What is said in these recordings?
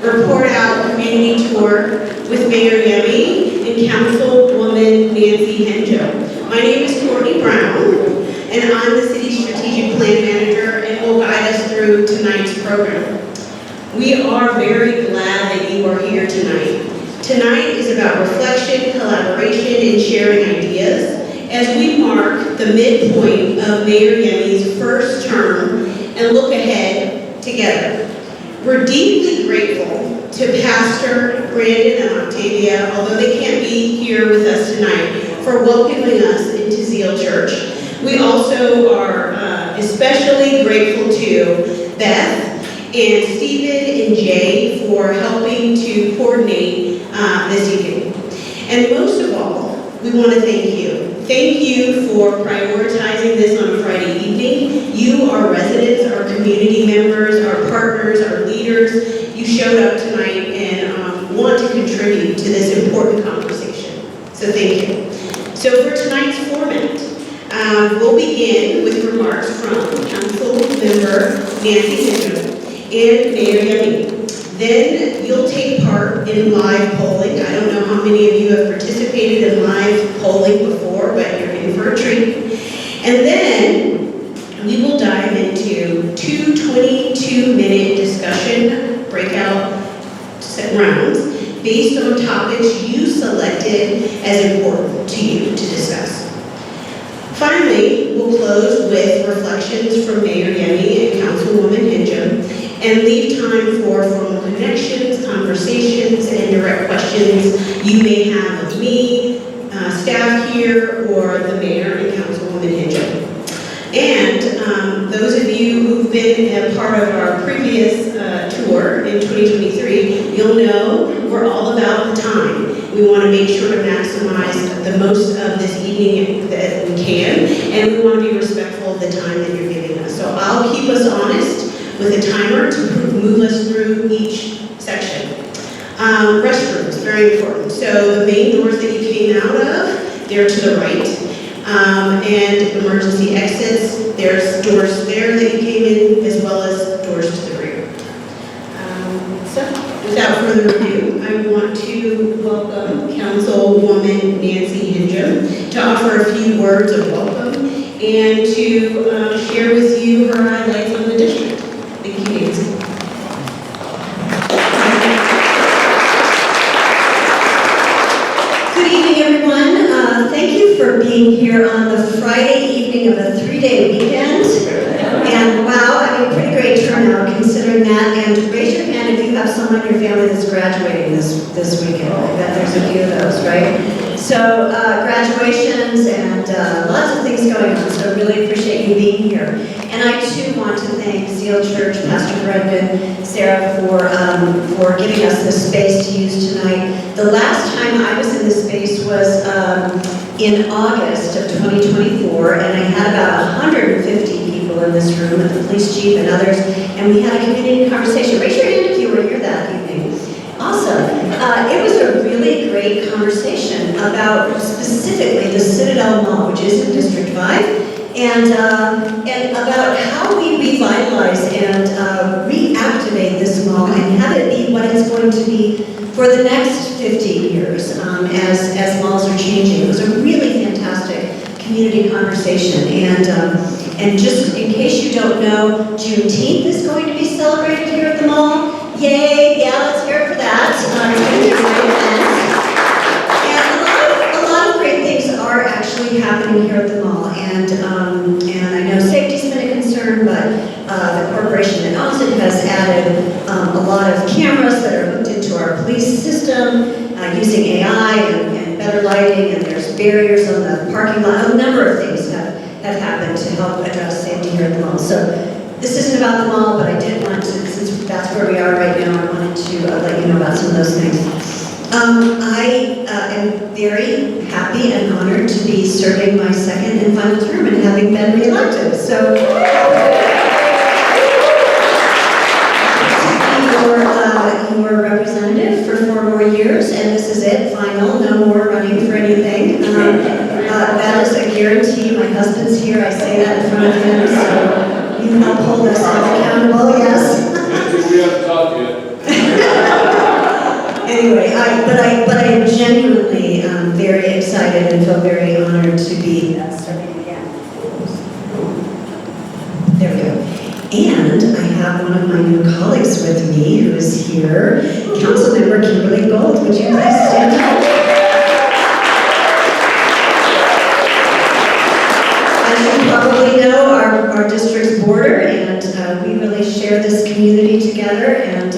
report out community tour with Mayor Yemi and Councilwoman Nancy Henjum. My name is Courtney Brown, and I'm the city's strategic plan manager and will guide us through tonight's program. We are very glad that you are here tonight. Tonight is about reflection, collaboration, and sharing ideas as we mark the midpoint of Mayor Yemi's first term and look ahead together. We're deeply grateful to Pastor Brandon and Octavia, although they can't be here with us tonight, for welcoming us into Zeal Church. We also are especially grateful to Beth and Stephen and Jay for helping to coordinate this evening. And most of all, we want to thank you. Thank you for prioritizing this on a Friday evening. You, our residents, our community members, our partners, our leaders, you showed up tonight and want to contribute to this important conversation. So thank you. So for tonight's format, we'll begin with remarks from Councilmember Nancy Henjum and Mayor Yemi. Then you'll take part in live polling. I don't know how many of you have participated in live polling before, but you're in for a treat. And then we will dive into two 22-minute discussion breakout rounds based on topics you selected as important to you to discuss. Finally, we'll close with reflections from Mayor Yemi and Councilwoman Henjum, and leave time for formal connections, conversations, and direct questions you may have of me, staff here, or the Mayor and Councilwoman Henjum. And those of you who've been a part of our previous tour in 2023, you'll know we're all about the time. We want to make sure to maximize the most of this evening that we can, and we want to be respectful of the time that you're giving us. So I'll keep us honest with a timer to move us through each section. Restrooms, very important. So the main doors that you came out of, they're to the right. And emergency exits, there's doors there that you came in, as well as doors to the rear. So without further ado, I want to welcome Councilwoman Nancy Henjum to offer a few words of welcome and to share with you her highlights on the district. Thank you, Nancy. Good evening, everyone. Thank you for being here on the Friday evening of a 3-day weekend. And wow, I mean, pretty great turnout considering that. And raise your hand if you have someone in your family that's graduating this weekend. I bet there's a few of those, right? So graduations and lots of things going on. So really appreciate you being here. And I too want to thank Zeal Church, Pastor Brendan, Sarah for giving us this space to use tonight. The last time I was in this space was in August of 2024, and I had about 150 people in this room, with the police chief and others, and we had a community conversation. Raise your hand if you were here that evening. Awesome. It was a really great conversation about specifically the Citadel Mall, which is in District 5, and about how we revitalize and reactivate this mall and have it be what it's going to be for the next 50 years as malls are changing. It was a really fantastic community conversation. And just in case you don't know, Juneteenth is going to be celebrated here at the mall. Yay, yeah, let's hear it for that. It's going to be a great event. And a lot of great things are actually happening here at the mall. And I know safety's been a concern, but the corporation that owns it has added a lot of cameras that are hooked into our police system using AI and better lighting, and there's barriers on the parking lot. A number of things have happened to help address safety here at the mall. So this isn't about the mall, but I did want to, since that's where we are right now, I wanted to let you know about some of those things. I am very happy and honored to be serving my second and final term and having been reelected. So your representative for 4 more years, and this is it, final, no more running for anything. That is a guarantee. My husband's here, I say that in front of him, so you help hold us accountable, yes? We haven't talked yet. Anyway, but I am genuinely very excited and feel very honored to be serving again. There we go. And I have one of my new colleagues with me who is here, Councilmember Kimberly Gold. Would you please stand up? As you probably know, our district's border, and we really share this community together, and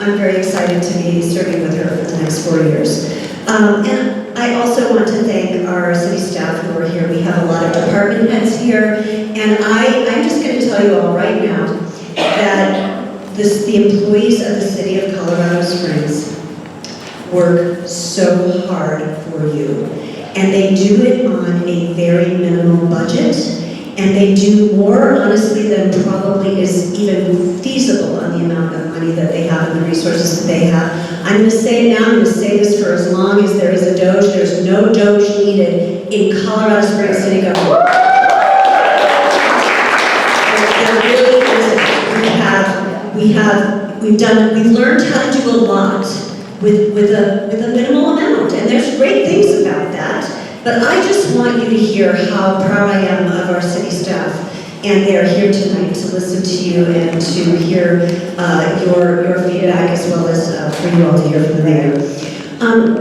I'm very excited to be serving with her for the next 4 years. And I also want to thank our city staff who are here. We have a lot of department heads here, and I'm just going to tell you all right now that the employees of the city of Colorado Springs work so hard for you. And they do it on a very minimal budget, and they do more, honestly, than probably is even feasible on the amount of money that they have and the resources that they have. I'm going to say it now, I'm going to say this for as long as there is a Doge. There's no Doge needed in Colorado Springs City government. There really isn't. We've learned how to do a lot with a minimal amount, and there's great things about that. But I just want you to hear how proud I am of our city staff, and they are here tonight to listen to you and to hear your feedback, as well as for you all to hear from the mayor.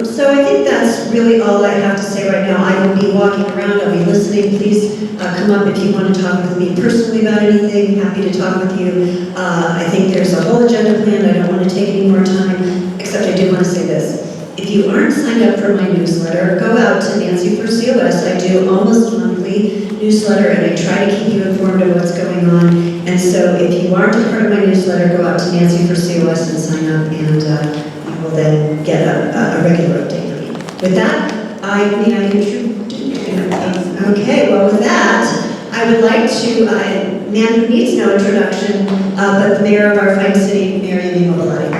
So I think that's really all I have to say right now. I will be walking around, I'll be listening. Please come up if you want to talk with me personally about anything. Happy to talk with you. I think there's a whole agenda planned. I don't want to take any more time, except I do want to say this. If you aren't signed up for my newsletter, go out to Nancy for COS. I do almost monthly newsletter, and I try to keep you informed of what's going on. And so if you aren't a part of my newsletter, go out to Nancy for COS and sign up, and you will then get a regular update from me. With that, I can okay, well with that, I would like to, man who needs no introduction, but the mayor of our fine city, Mobolade.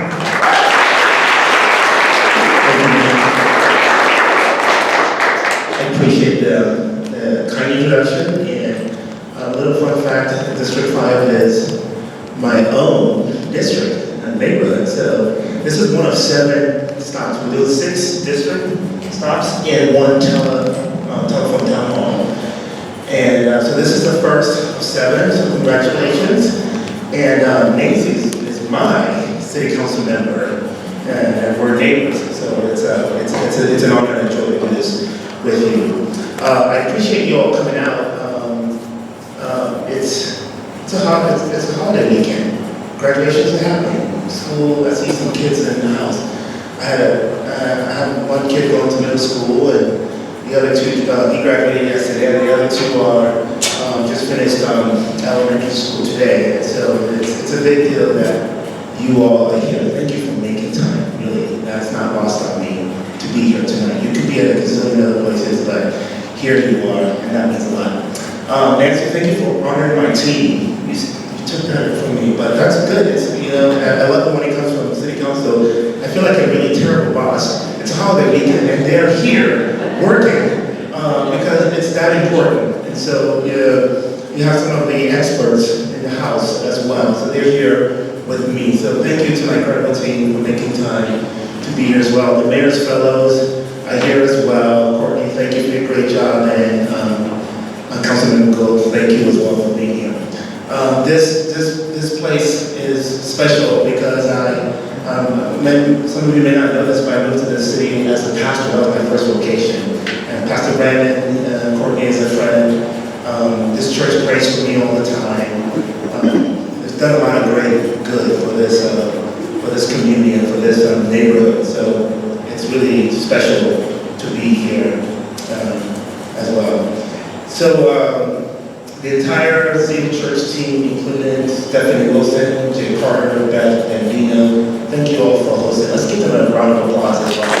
I appreciate the kind introduction, and a little fun fact, District 5 is my own district and neighborhood, so this is one of 7 stops. We do 6 district stops and 1 telephone town hall. And so this is the first of 7, so congratulations. And Nancy is my city council member, and we're neighbors, so it's an honor and a joy to do this with you. I appreciate you all coming out. It's a holiday weekend. Graduations are happening. School, I see some kids in the house. I have one kid going to middle school, and the other 2, he graduated yesterday, and the other 2 are just finished elementary school today. And so it's a big deal that you all are here. Thank you for making time, really. That's not lost on me to be here tonight. You could be at a gazillion other places, but here you are, and that means a lot. Nancy, thank you for honoring my team. You took that from me, but that's good. I love it when it comes from the city council. I feel like a really terrible boss. It's a holiday weekend, and they're here working because it's that important. And so you have some of the experts in the house as well, so they're here with me. So thank you to my incredible team for making time to be here as well. The mayor's fellows are here as well. Courtney, thank you for your great job, and Councilman Gold, thank you as well for being here. This place is special because some of you may not know this, but I moved to this city as a pastor. That was my first vocation. And Pastor Brandon, Courtney is a friend. This church prays for me all the time. It's done a lot of great good for this community and for this neighborhood. So it's really special to be here as well. So the entire Zeta Church team, including Stephanie Wilson, Jay Carter, Beth, and Dino, thank you all for hosting. Let's give them a round of applause as well.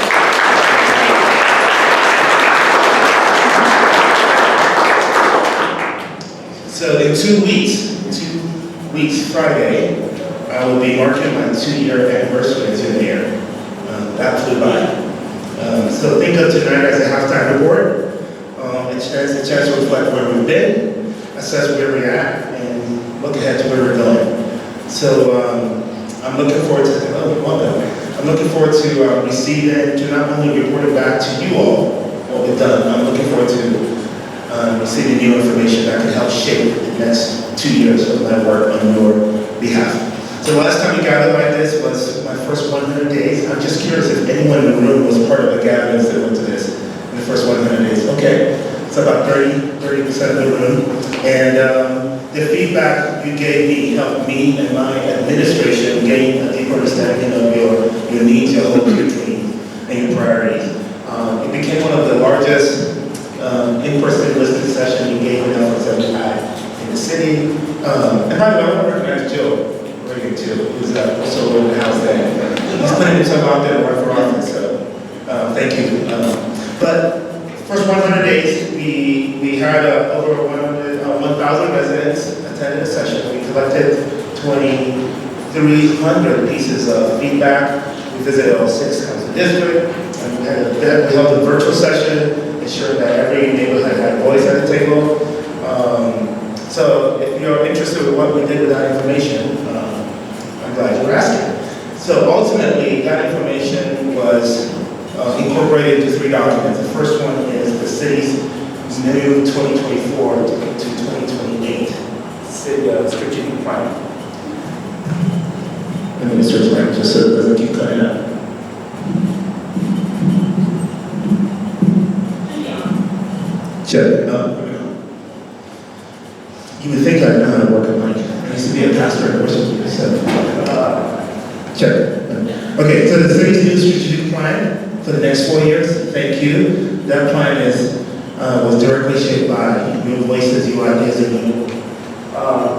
So in 2 weeks, Friday, I will be marking my 2-year anniversary as your mayor. That flew by. So think of tonight as a halftime report. It's a chance to reflect where we've been, assess where we're at, and look ahead to where we're going. So I'm looking forward to looking forward to receiving, to not only reporting back to you all what we've done, I'm looking forward to receiving new information that can help shape the next 2 years of my work on your behalf. So the last time we gathered like this was my first 100 days. I'm just curious if anyone in the room was part of the gatherings that went to this in the first 100 days. Okay, it's about 30% of the room. And the feedback you gave me helped me and my administration gain a deeper understanding of your needs, your hopes, your dreams, and your priorities. It became one of the largest in-person listening sessions you gave in efforts that we had in the city. And by the way, I want to recognize Joe Reagan too, who's also in the house there. He's putting himself out there to run for office, so thank you. But first 100 days, we had over 1,000 residents attended a session. We collected 2,300 pieces of feedback. We visited all 6 council districts, and we held a virtual session, ensuring that every neighborhood had a voice at the table. So if you're interested in what we did with that information, I'm glad you're asking. So ultimately, that information was incorporated into 3 documents. The first one is the city's new 2024 to 2028 city strategic plan. Let me switch back just so it doesn't keep cutting out. Check. You would think I know how to work a mic. I used to be a pastor at worship leader, so check. Okay, so the city's new strategic plan for the next 4 years. Thank you. That plan was directly shaped by your voices, your ideas, and your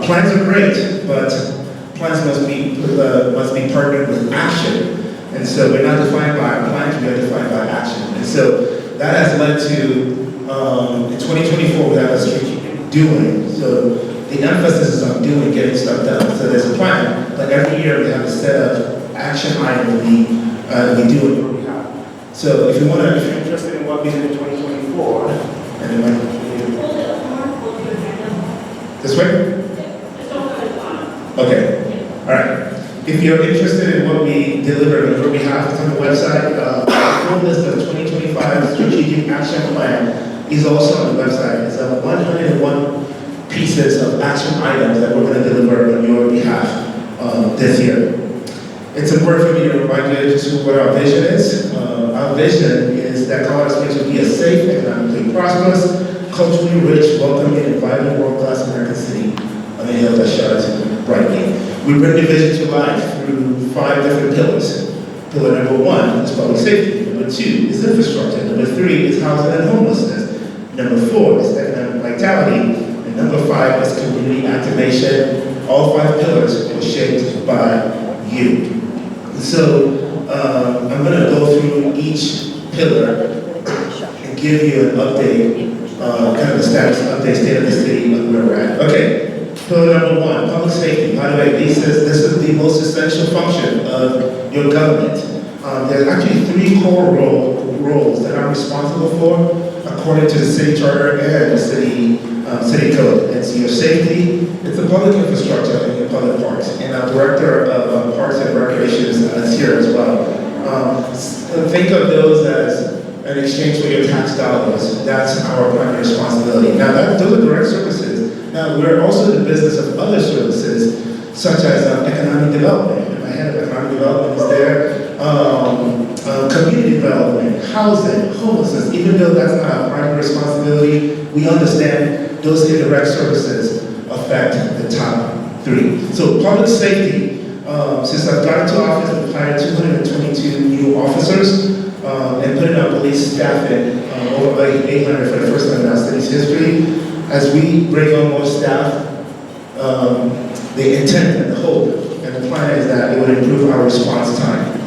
plans are great, but plans must be partnered with action. And so we're not defined by our plans, we are defined by action. And so that has led to in 2024 we have a strategic doing. So the emphasis is on doing, getting stuff done. So there's a plan, but every year we have a set of action items we do on your behalf. So if you're interested in what we did in 2024, and it might be this way? Okay. All right. If you're interested in what we delivered on your behalf, it's on the website. The full list of 2025 strategic action plan is also on the website. It's 101 pieces of action items that we're going to deliver on your behalf this year. It's important for me to remind you to what our vision is. Our vision is that Colorado Springs will be a safe, economically prosperous, culturally rich, welcoming, and vibrant world-class American city on a hill that shines brightly. We bring the vision to life through 5 different pillars. Pillar number 1 is public safety. Number 2 is infrastructure. Number 3 is housing and homelessness. Number 4 is economic vitality. And number 5 is community activation. All 5 pillars were shaped by you. So I'm going to go through each pillar and give you an update, kind of a status update, state of the city of where we're at. Okay, pillar number 1, public safety. By the way, this is the most essential function of your government. There's actually 3 core roles that I'm responsible for according to the city charter and the city code. It's your safety, it's the public infrastructure, and your public parks. And our director of Parks and Recreation is here as well. Think of those as an exchange for your tax dollars. That's our primary responsibility. Now, those are direct services. Now, we're also in the business of other services, such as economic development. And my head of economic development is there. Community development, housing, homelessness. Even though that's not our primary responsibility, we understand those indirect services affect the top 3. So public safety, since I've gotten to office, we've hired 222 new officers and put in our police staffing over 800 for the first time in our city's history. As we bring on more staff, the intent and the hope and the plan is that it would improve our response time.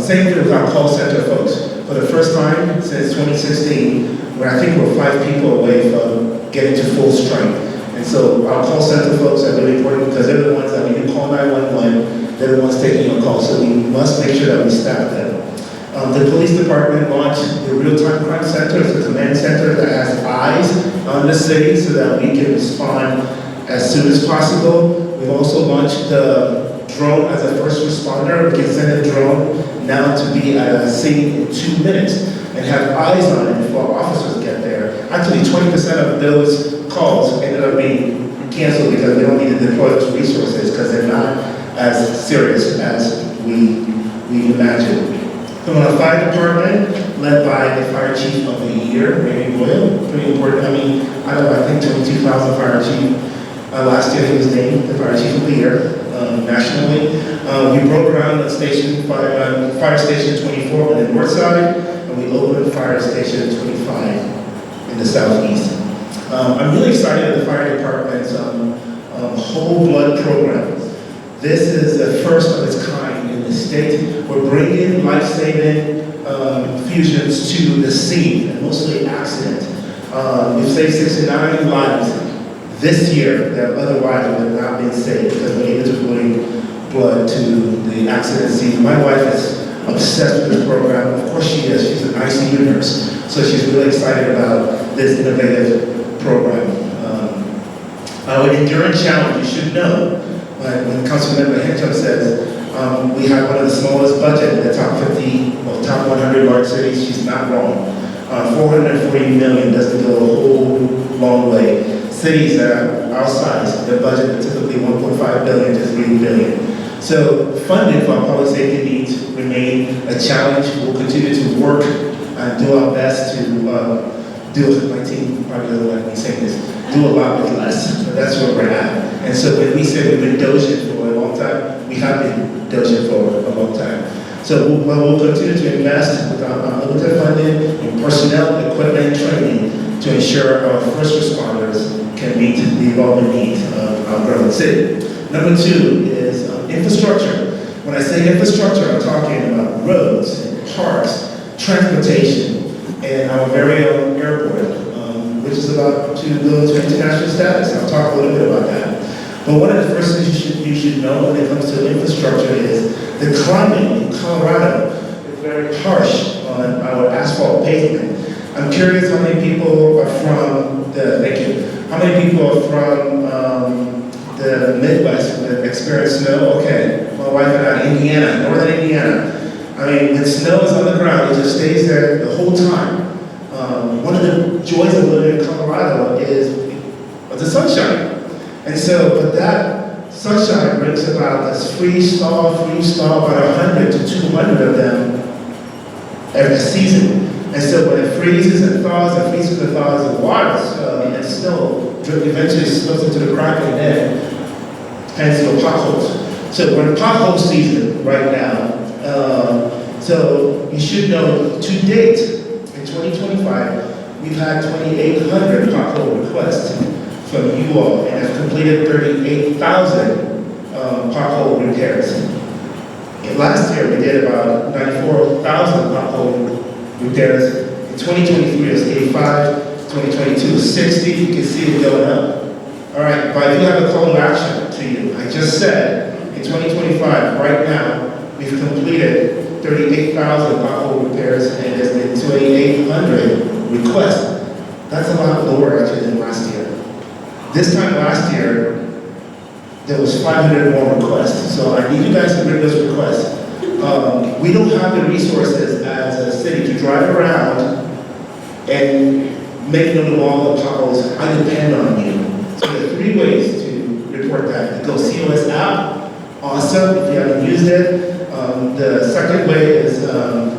Same thing with our call center folks. For the first time since 2016, where I think we're 5 people away from getting to full strength. And so our call center folks are really important because they're the ones that when you call 911, they're the ones taking your call. So we must make sure that we staff them. The police department launched the real-time crime center. It's a command center that has eyes on the city so that we can respond as soon as possible. We've also launched the drone as a first responder. We can send a drone now to be at a scene in 2 minutes and have eyes on it before officers get there. Actually, 20% of those calls ended up being canceled because we don't need to deploy those resources because they're not as serious as we imagine. From our fire department, led by the fire chief of the year, Randy Boyle, pretty important. I mean, I think 22,000 fire chief. Last year he was named the fire chief of the year nationally. We broke ground at fire station 24 on the north side, and we opened fire station 25 in the southeast. I'm really excited at the fire department's whole blood program. This is the first of its kind in the state. We're bringing life-saving fusions to the scene, and mostly accident. We've saved 69 lives this year that otherwise would not been saved because we're able to bring blood to the accident scene. My wife is obsessed with this program. Of course she is. She's an ICU nurse, so she's really excited about this innovative program. Our endurance challenge, you should know, when Councilmember Henjum says we have one of the smallest budget in the top 50 or top 100 large cities, she's not wrong. 440 million doesn't go a whole long way. Cities that are our size, their budget is typically 1.5 billion to 3 billion. So funding for our public safety needs remain a challenge. We'll continue to work and do our best to do, my team probably doesn't like me saying this, do a lot with less. But that's where we're at. And so when we say we've been dosing for a long time, we have been dosing for a long time. So we'll continue to invest with our limited funding in personnel, equipment, and training to ensure our first responders can meet the evolving needs of our growing city. Number two is infrastructure. When I say infrastructure, I'm talking about roads, parks, transportation, and our very own airport, which is about to go to international status. I'll talk a little bit about that. But one of the first things you should know when it comes to infrastructure is the climate in Colorado is very harsh on our asphalt pavement. I'm curious how many people are from how many people are from the Midwest that experience snow? Okay, my wife and I, Indiana, northern Indiana. I mean, when snow is on the ground, it just stays there the whole time. One of the joys of living in Colorado is the sunshine. And so, but that sunshine brings about this freeze-thaw, about 100 to 200 of them every season. And so when it freezes and thaws, the water and snow eventually slips into the crack and then hence the potholes. So we're in pothole season right now. So you should know, to date, in 2025, we've had 2,800 pothole requests from you all and have completed 38,000 pothole repairs. And last year, we did about 94,000 pothole repairs. In 2023, it was 85. 2022 was 60. You can see it going up. All right, but I do have a call to action to you. I just said in 2025, right now, we've completed 38,000 pothole repairs and there's been 2,800 requests. That's a lot lower actually than last year. This time last year, there was 500 more requests. So I need you guys to bring those requests. We don't have the resources as a city to drive around and make note of all the potholes. I depend on you. So there are 3 ways to report that. The Go COS app, awesome if you haven't used it. The second way is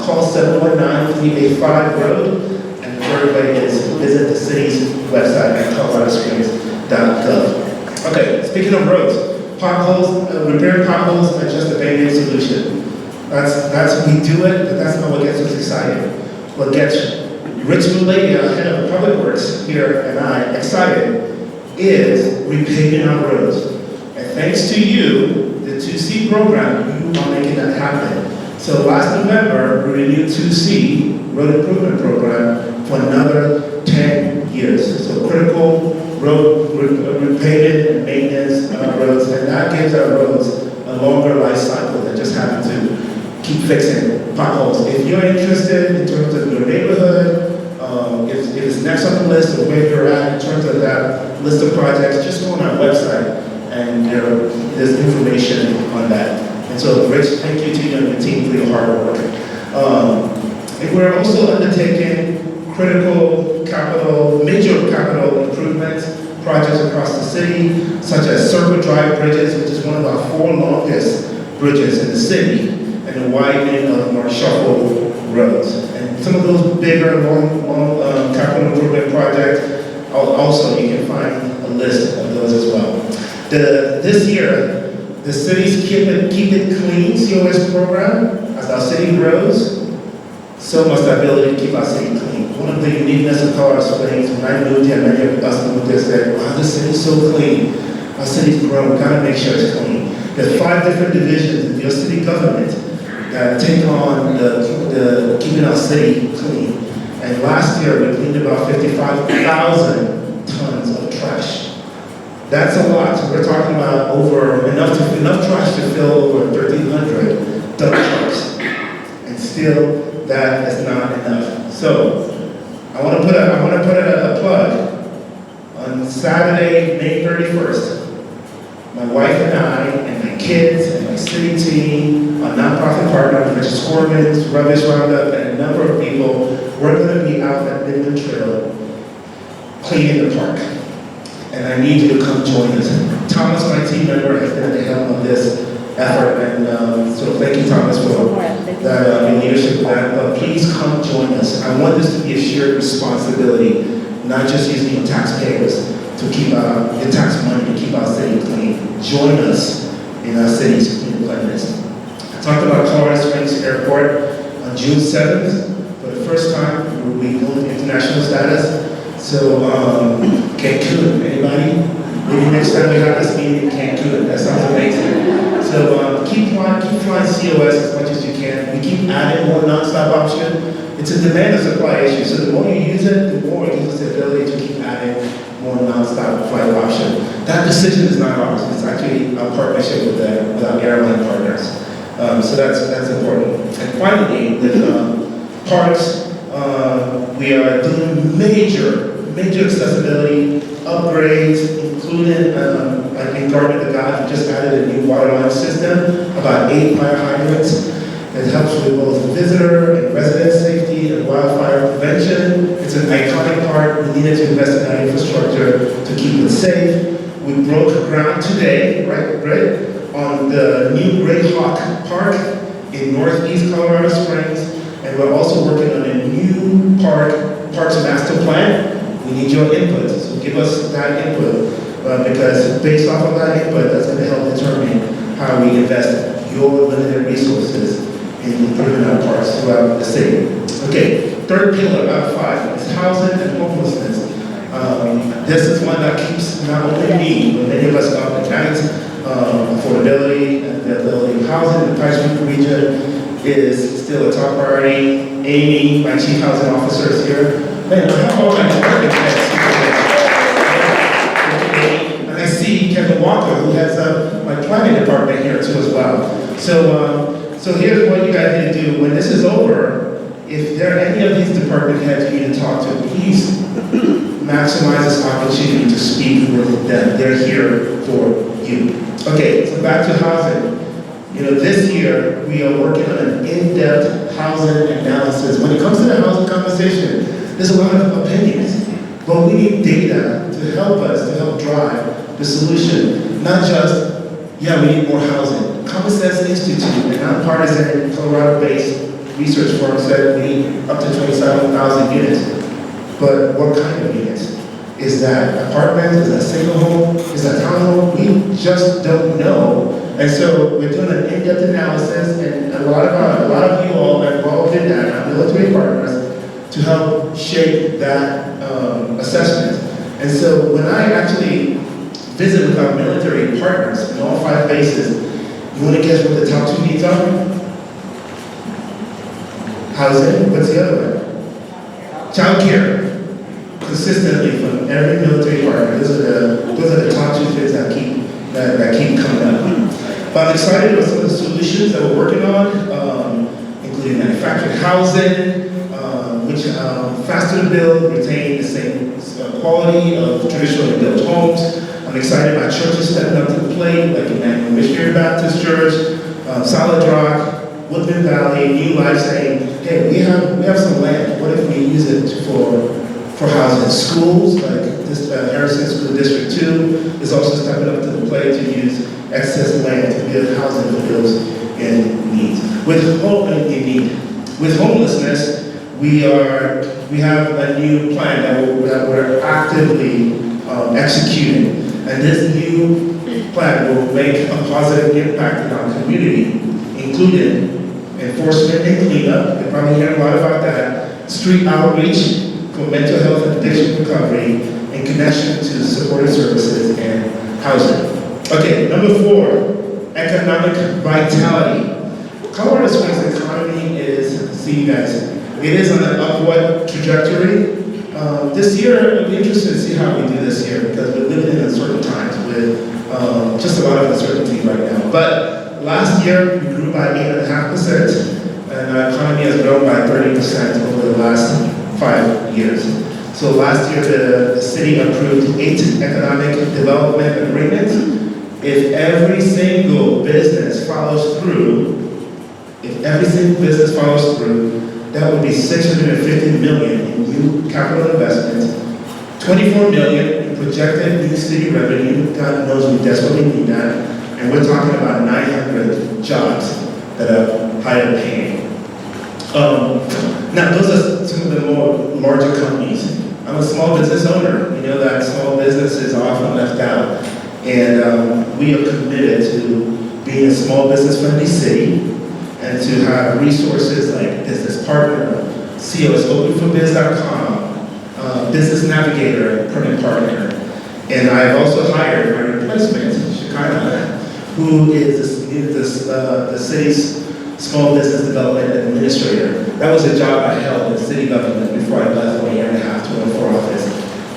call 719-385-ROAD. And the third way is visit the city's website at coloradosprings.gov. Okay, speaking of roads, potholes, repairing potholes are just a band-aid solution. That's we do it, but that's not what gets us excited. What gets Rich Mobolade, head of Public Works here, and I excited is repaving our roads. And thanks to you, the 2C program, you are making that happen. So last November, we renewed 2C, Road Improvement Program, for another 10 years. So critical road repaving and maintenance on our roads, and that gives our roads a longer life cycle than just having to keep fixing potholes. If you're interested in terms of your neighborhood, if it's next on the list of where you're at in terms of that list of projects, just go on our website and there's information on that. And so, great thank you to you and the team for your hard work. And we're also undertaking major capital improvements projects across the city, such as Circle Drive Bridges, which is one of our 4 longest bridges in the city, and the widening of North Shuffle roads. And some of those bigger, long capital improvement projects, also you can find a list of those as well. This year, the city's Keep It Clean COS program, as our city grows, so must the ability to keep our city clean. One of the uniqueness of Colorado Springs, when I moved here, many of us moved there, said, wow, this city's so clean. Our city's grown, we gotta make sure it's clean. There's 5 different divisions in your city government that take on the keeping our city clean. And last year, we cleaned about 55,000 tons of trash. That's a lot. We're talking about enough trash to fill over 1,300 dump trucks. And still, that is not enough. So, I want to put a plug. On Saturday, May 31st, my wife and I, and my kids, and my city team, our nonprofit partner, which is Corman's, Rubbish Roundup, and a number of people, we're going to be out at Midland Trail cleaning the park. And I need you to come join us. Thomas, my team member, has been at the helm of this effort, and so thank you, Thomas, for that your leadership of that. But please come join us. I want this to be a shared responsibility, not just using your taxpayers to keep your tax money to keep our city clean. Join us in our city's clean cleanliness. I talked about Colorado Springs Airport on June 7th. For the first time, we moved international status. So, Cancun, anybody? Maybe next time we have this meeting in Cancun. That sounds amazing. So, keep flying COS as much as you can. We keep adding more nonstop option. It's a demand and supply issue. So the more you use it, the more it gives us the ability to keep adding more nonstop flight option. That decision is not ours. It's actually a partnership with our airline partners. So that's important. And finally, with parks, we are doing major accessibility upgrades, including, I think Garden of the Gods, we just added a new water line system, about 8 fire hydrants. It helps with both visitor and resident safety and wildfire prevention. It's an iconic park. We needed to invest in that infrastructure to keep it safe. We broke ground today, right, on the new Great Hawk Park in Northeast Colorado Springs. And we're also working on a new Parks Master Plan. We need your input, so give us that input, because based off of that input, that's going to help determine how we invest your limited resources in improving our parks throughout the city. Okay, third pillar out of 5 is housing and homelessness. This is one that keeps not only me, but many of us up at night. Affordability and availability of housing in the Pine Street region is still a top priority. Amy, my chief housing officer, is here. Man, I have all my department heads here. And I see Kevin Walker, who heads up my planning department here too as well. So here's what you guys need to do. When this is over, if there are any of these department heads you need to talk to, please maximize this opportunity to speak with them. They're here for you. Okay, so back to housing. This year, we are working on an in-depth housing analysis. When it comes to the housing conversation, there's a lot of opinions, but we need data to help us, to help drive the solution. Not just, yeah, we need more housing. Common Sense Institute, a nonpartisan Colorado-based research firm, said we need up to 27,000 units. But what kind of units? Is that apartments? Is that single home? Is that townhome? We just don't know. And so we're doing an in-depth analysis, and a lot of you all are involved in that, our military partners, to help shape that assessment. And so when I actually visit with our military partners in all 5 bases, you want to guess what the top 2 needs are? Housing. What's the other one? Child care. Consistently from every military partner, those are the top 2 things that keep coming up. But I'm excited about some of the solutions that we're working on, including manufactured housing, which faster to build, retain the same quality of traditionally built homes. I'm excited about churches stepping up to the plate, like Emmanuel Missionary Baptist Church, Solid Rock, Woodland Valley, New Life, saying, hey, we have some land. What if we use it for housing? Schools, like this Harrison School District 2, is also stepping up to the plate to use excess land to build housing for those in need. With homelessness, we have a new plan that we're actively executing. And this new plan will make a positive impact in our community, including enforcement and cleanup. You'll probably hear a lot about that. Street outreach for mental health and addiction recovery, and connection to supportive services and housing. Okay, number 4, economic vitality. Colorado Springs' economy is, see you guys, it is on an upward trajectory. This year, it'll be interesting to see how we do this year, because we're living in uncertain times with just a lot of uncertainty right now. But last year, we grew by 8.5%, and our economy has grown by 30% over the last 5 years. So last year, the city approved 8 economic development agreements. If every single business follows through, that would be $650 million in new capital investments, $24 million in projected new city revenue. God knows we desperately need that. And we're talking about 900 jobs that are higher paying. Now, those are some of the more larger companies. I'm a small business owner. You know that small business is often left out. And we are committed to being a small business friendly city, and to have resources like Business Partner, COS, openforbiz.com, Business Navigator, and Permit Partner. And I have also hired my replacement, Shekinah, who is the city's Small Business Development Administrator. That was a job I held in city government before I left for a year and a half to run for office,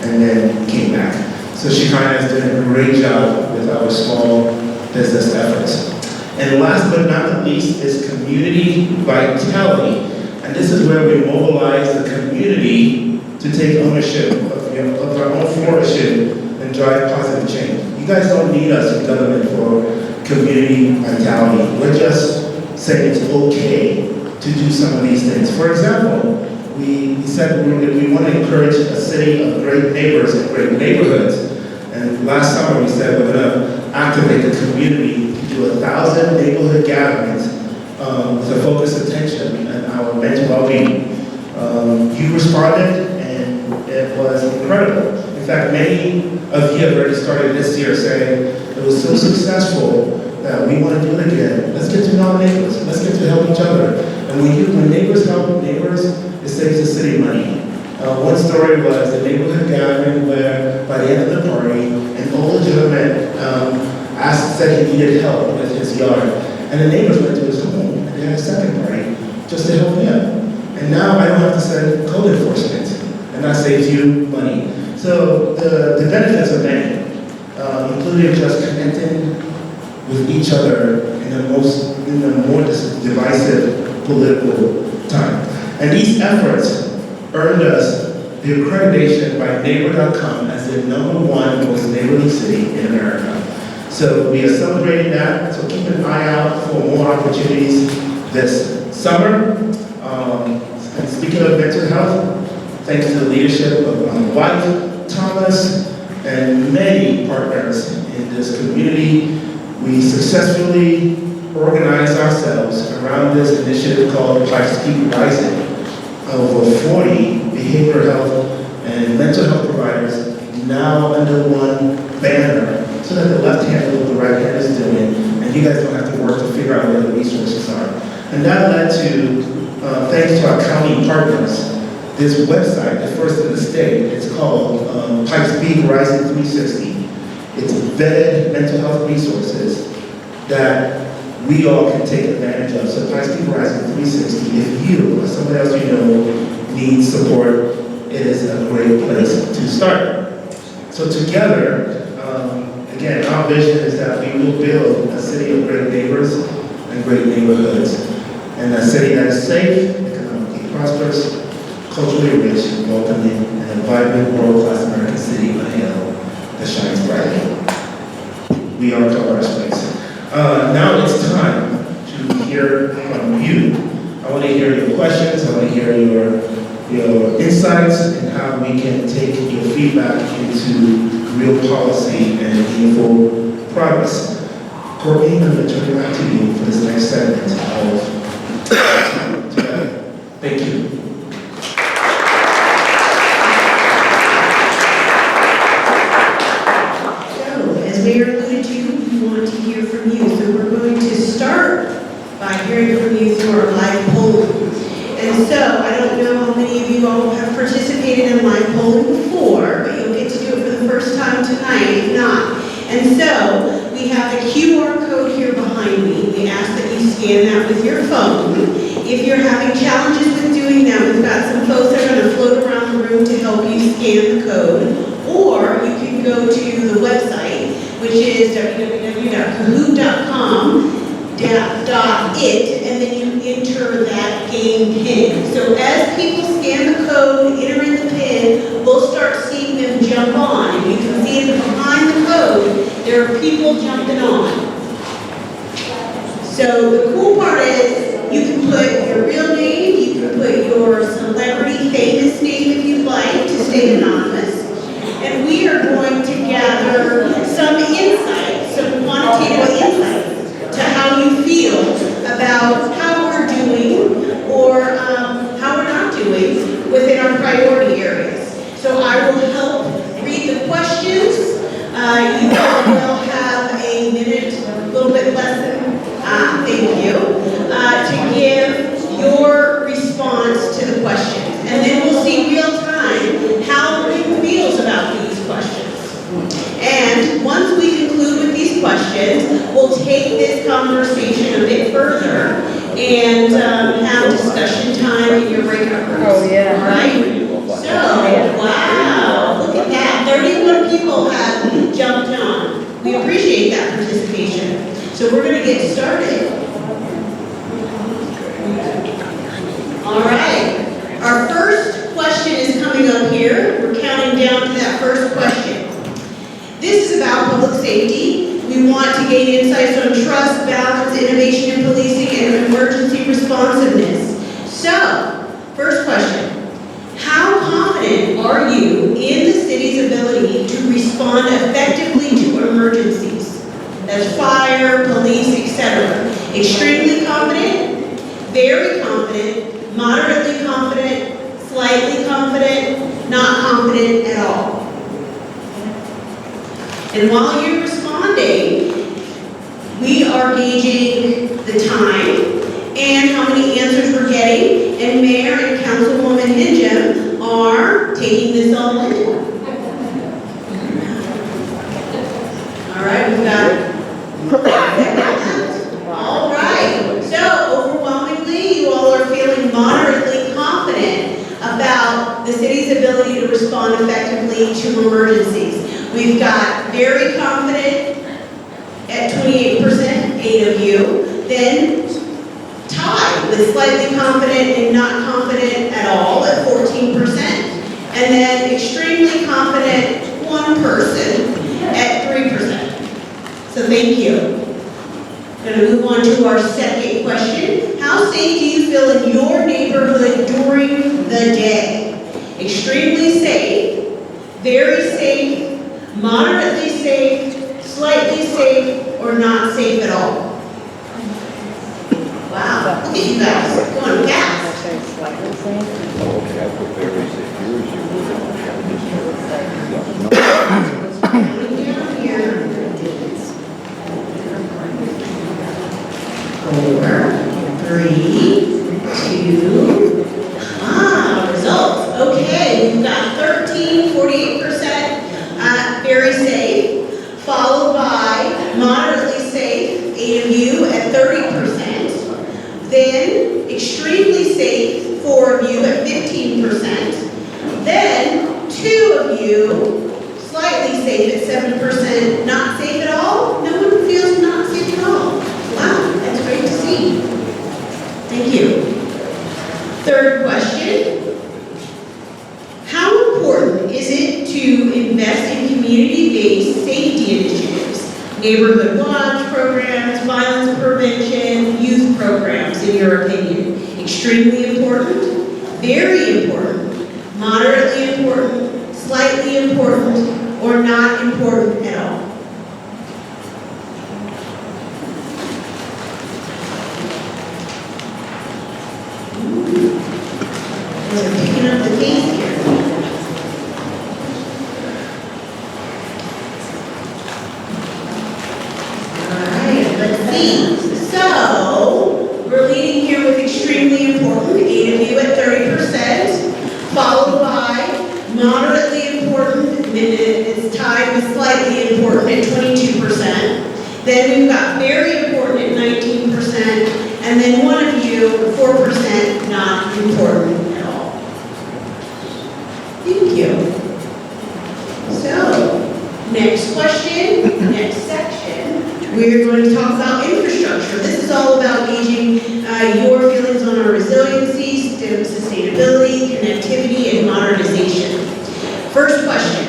and then came back. So Shekinah has done a great job with our small business efforts. And last but not the least is community vitality. And this is where we mobilize the community to take ownership of our own flourishing and drive positive change. You guys don't need us in government for community vitality. We're just saying it's okay to do some of these things. For example, we said we want to encourage a city of great neighbors and great neighborhoods. And last summer we said we're going to activate the community to 1,000 neighborhood gatherings with a focused attention on our mental well-being. You responded, and it was incredible. In fact, many of you have already started this year saying it was so successful that we want to do it again. Let's get to know our neighbors. Let's get to help each other. And when neighbors help neighbors, it saves the city money. One story was a neighborhood gathering where, by the end of the party, an older gentleman said he needed help with his yard. And the neighbors went to his home, and they had a second party just to help him. And now I don't have to send code enforcement, and that saves you money. So the benefits are many, including just connecting with each other in the more divisive political time. And these efforts earned us the accreditation by Neighbor.com as the #1 most neighborly city in America. So we are celebrating that, so keep an eye out for more opportunities this summer. And speaking of mental health, thanks to the leadership of my wife, Thomas, and many partners in this community, we successfully organized ourselves around this initiative called Keep Rising. Over 40 behavioral health and mental health providers now under one banner, so that the left hand knows what the right hand is doing, and you guys don't have to work to figure out where the resources are. And that led to, thanks to our county partners, this website, the first in the state. It's called Pikes Peak Rising 360. It's vetted mental health resources that we all can take advantage of. So Pikes Peak Rising 360, if you or somebody else you know needs support, it is a great place to start. So together, again, our vision is that we will build a city of great neighbors and great neighborhoods, and a city that is safe, economically prosperous, culturally rich, welcoming, and a vibrant, world-class American city on a hill that shines brightly. we are covered our space. Now it's time to hear from you. I want to hear your questions. I want to hear your insights and how we can take your feedback into real policy and meaningful progress. Courtney, I'm going to turn it back to you for this next segment of time together. Thank you. So, as Mayor alluded to, we want to hear from you. So we're going to start by hearing from you through our live polling. And so, I don't know how many of you all have participated in live polling before, but you'll get to do it for the first time tonight, if not. And so, we have the QR code here behind me. We ask that you scan that with your phone. If you're having challenges with doing that, we've got some folks that are going to float around the room to help you scan the code. Or you can go to the website, which is www.kahoot.com. .it, and then you enter that game pin. So as people scan the code, enter in the pin, we'll start seeing them jump on. And you can see that behind the code, there are people jumping on. So the cool part is you can put your real name, you can put your celebrity famous name if you'd like to stay anonymous. And we are going to gather some insights, some quantitative insights to how you feel about how we're doing or how we're not doing within our priority areas. So I will help read the questions. You all will have a minute, a little bit less than, thank you, to give your response to the questions. And then we'll see real time how the room feels about these questions. And once we conclude with these questions, we'll take this conversation a bit further and have discussion time in your breakout rooms. Oh, yeah. All right? So, wow, look at that. 31 people have jumped on. We appreciate that participation. So we're going to get started. All right. Our first question is coming up here. We're counting down to that first question. This is about public safety. We want to gain insights on trust, balance, innovation in policing, and emergency responsiveness. So, first question. How confident are you in the city's ability to respond effectively to emergencies? That's fire, police, etc. Extremely confident, very confident, moderately confident, slightly confident, not confident at all. And while you're responding, we are gauging the time and how many answers we're getting, and Mayor and Councilwoman Henjum are taking this all in. All right, we've got all right. So overwhelmingly, you all are feeling moderately confident about the city's ability to respond effectively to emergencies. We've got very confident at 28%, 8 of you. Then tied with slightly confident and not confident at all at 14%. And then extremely confident, one person at 3%. So thank you. Going to move on to our second question. How safe do you feel in your neighborhood during the day? Extremely safe, very safe, moderately safe, slightly safe, or not safe at all? Wow, look at you guys, going fast. Okay, I put very safe. Down here. 4, 3, 2, results. Okay, we've got 13, 48%. Very safe, followed by moderately safe, 8 of you at 30%. Then extremely safe, 4 of you at 15%. Then 2 of you slightly safe at 7%. Not safe at all? No one feels not safe at all. Wow, that's great to see. Thank you. Third question. How important is it to invest in community-based safety initiatives, Neighborhood watch programs, violence prevention, youth programs, in your opinion? Extremely important, very important, moderately important, slightly important, or not important at all? We're picking up the pace here. Alright, let's see. So, we're leading here with extremely important, 8 of you at 30%, followed by moderately important, it's tied with slightly important at 22%. Then we've got very important at 19%, and then one of you, 4%, not important at all. Thank you. So, next question, next section, we're going to talk about infrastructure. This is all about gauging your feelings on our resiliency, sustainability, connectivity, and modernization. First question,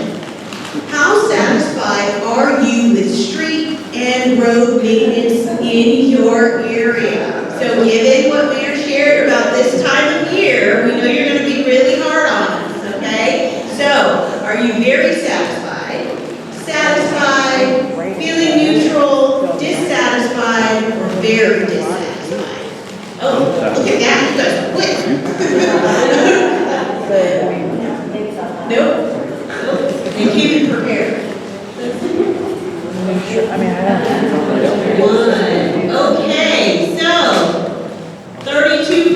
how satisfied are you with street and road maintenance in your area? So given what Mayor shared about this time of year, we know you're going to be really hard on us, okay? So, are you very satisfied, satisfied, feeling neutral, dissatisfied, or very dissatisfied? Oh, look at that, you guys are quick. Nope. You came in prepared. One. Okay, so 32%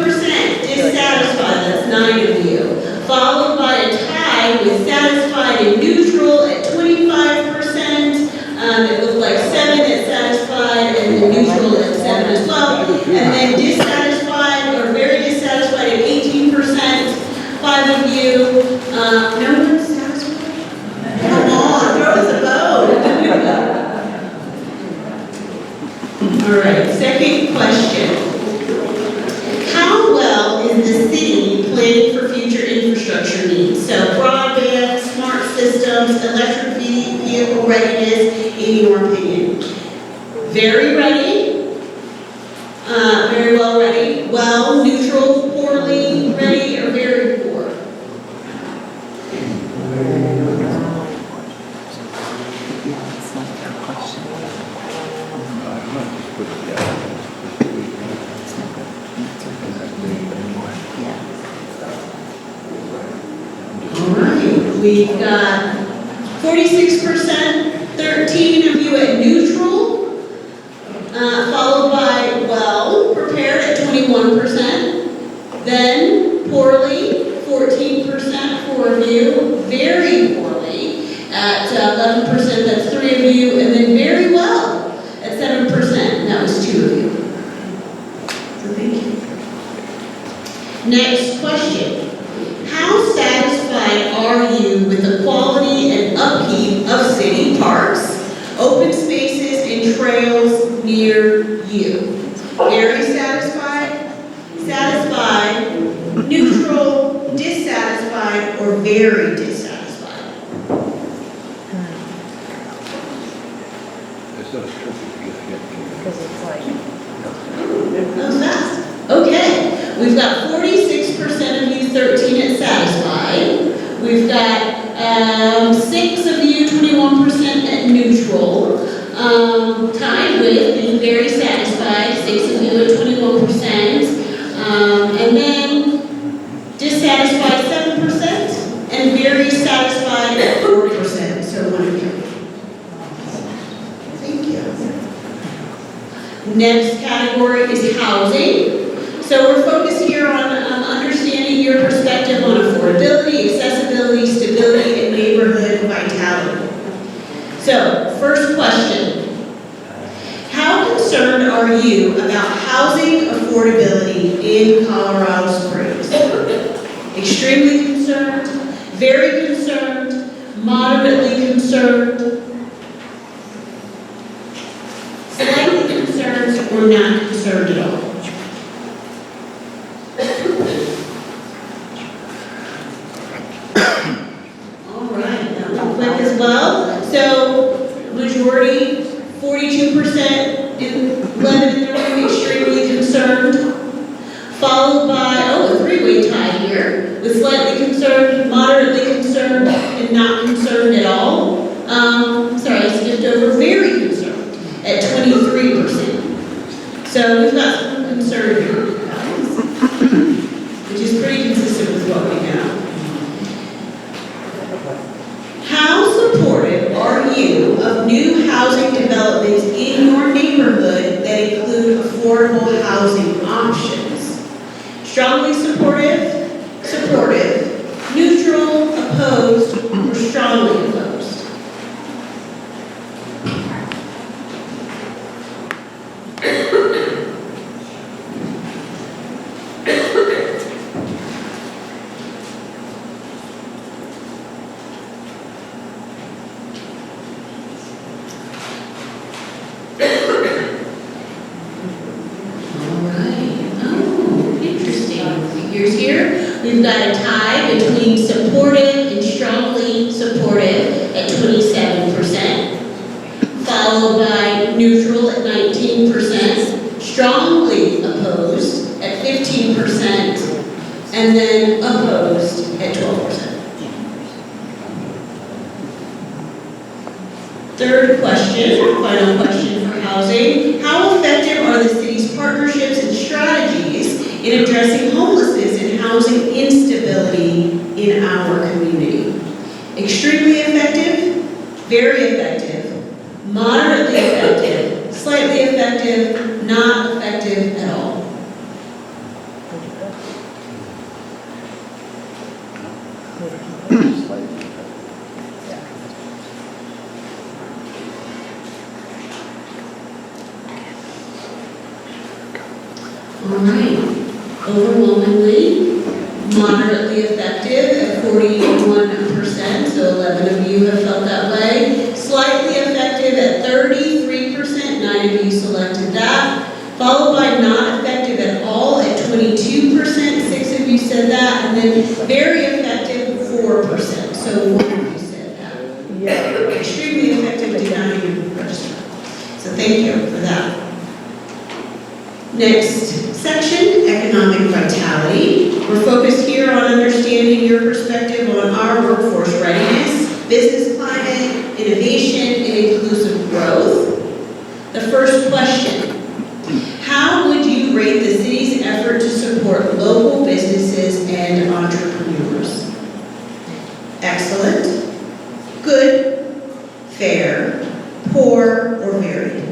dissatisfied, that's 9 of you. Followed by a tie with satisfied and neutral at 25%. It looked like 7 at satisfied and then neutral at 7 as well. And then dissatisfied or very dissatisfied at 18%. 5 of you. No one's satisfied? Come on, throw us a bone. All right, second question. How well is the city planning for future infrastructure needs? So broadband, smart systems, electric vehicle readiness, in your opinion? Very ready, very well ready, well, neutral, poorly ready, or very poor? We've got 46%, 13 of you at neutral, followed by well prepared at 21%, then poorly, 14%, 4 of you, very poorly at 11%, that's 3 of you, and then very well at 7%, and that was 2 of you. So thank you. Next question. How satisfied are you with the quality and upkeep of city parks, open spaces, and trails near you? Very satisfied, satisfied, neutral, dissatisfied, or very dissatisfied? It's not tricky to get. Because it's like, That was fast. Okay, we've got 46% of you, 13 at satisfied. We've got 6 of you, 21% at neutral. Tied with being very satisfied, 6 of you at 21%. And then dissatisfied 7% and very satisfied at 4%. So 1 of you. Thank you. Next category is housing. So we're focused here on understanding your perspective on affordability, accessibility, stability, and neighborhood vitality. So, first question. How concerned are you about housing affordability in Colorado Springs? Extremely concerned, very concerned, moderately concerned, slightly concerned, or not concerned at all? All right, that was quick as well. So, majority, 46% nearly tied here, with slightly concerned, moderately concerned, and not concerned at all. Sorry, I skipped over very concerned at 23%. So we've got some concern here, guys, which is pretty consistent with what we know. How supportive are you of new housing developments in your neighborhood that include affordable housing options? Strongly supportive, supportive, neutral, opposed, or strongly opposed? We've got a tie between supportive and strongly supportive at 27%, followed by neutral at 19%, strongly opposed at 15%, and then opposed at 12%. Third question, final question for housing. How effective are the city's partnerships and strategies in addressing homelessness and housing instability in our community? Extremely effective, very effective, moderately effective, slightly effective, not effective at all. All right, overwhelmingly, moderately effective at 41%, so 11 of you have felt that way. Slightly effective at 33%, 9 of you selected that. Followed by not effective at all at 22%, 6 of you said that. And then very effective, 4%, so 1 of you said that. Yeah. Extremely effective, did not even register. So thank you for that. Next section, economic vitality. We're focused here on understanding your perspective on our workforce readiness, business climate, innovation, and inclusive growth. The first question, how would you rate the city's effort to support local businesses and entrepreneurs? Excellent, good, fair, poor, or very poor?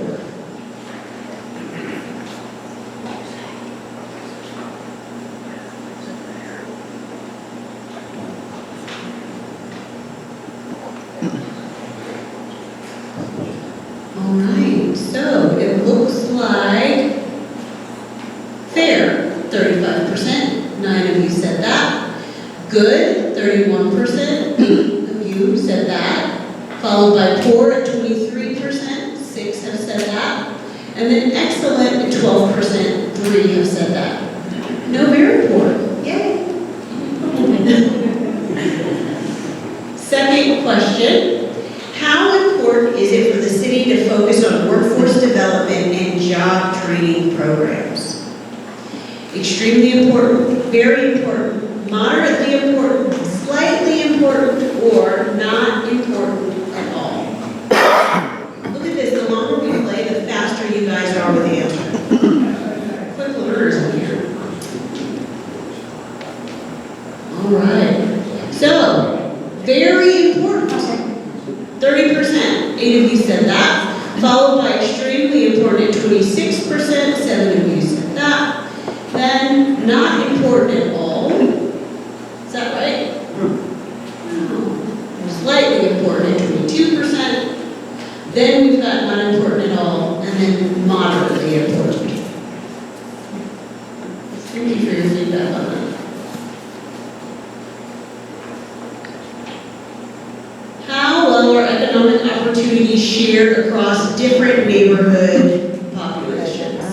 So it looks like fair, 35%, 9 of you said that. Good, 31%, 8 of you said that. Followed by poor at 23%, 6 have said that. And then excellent at 12%, 3 have said that. No very poor, yay. Second question. How important is it for the city to focus on workforce development and job training programs? Extremely important, very important, moderately important, slightly important, or not important at all. Look at this, the longer we play, the faster you guys are with answering. Quick learners in here. All right. So, very important. 30%, 8 of you said that, followed by extremely important at 26%, 7 of you said that, then not important at all, is that right? No. Slightly important at 22%, then we've got not important at all, and then moderately important. Thank you for your feedback on that. Economic opportunities shared across different neighborhood populations.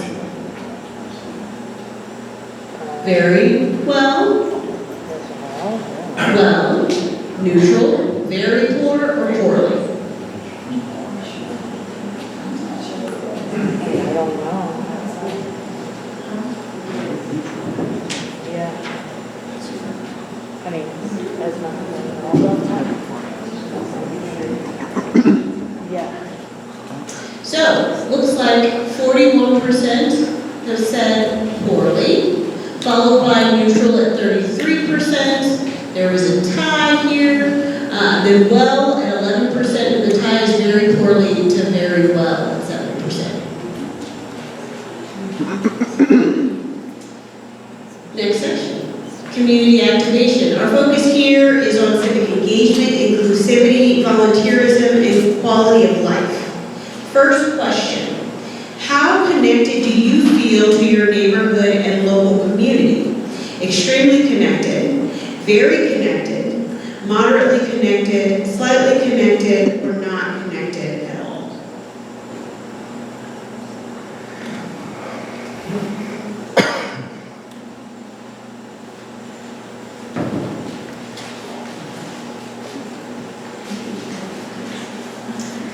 Very well, neutral, very poor, or poorly? I don't know. Yeah. mean, as nothing, all the time. Yeah. So, looks like 41% have said poorly, followed by neutral at 33%. There was a tie here. Then well at 11%, and the tie is very poorly to very well at 7%. Next section, community activation. Our focus here is on civic engagement, inclusivity, volunteerism, and quality of life. First question, how connected do you feel to your neighborhood and local community? Extremely connected, very connected, moderately connected, slightly connected, or not connected at all?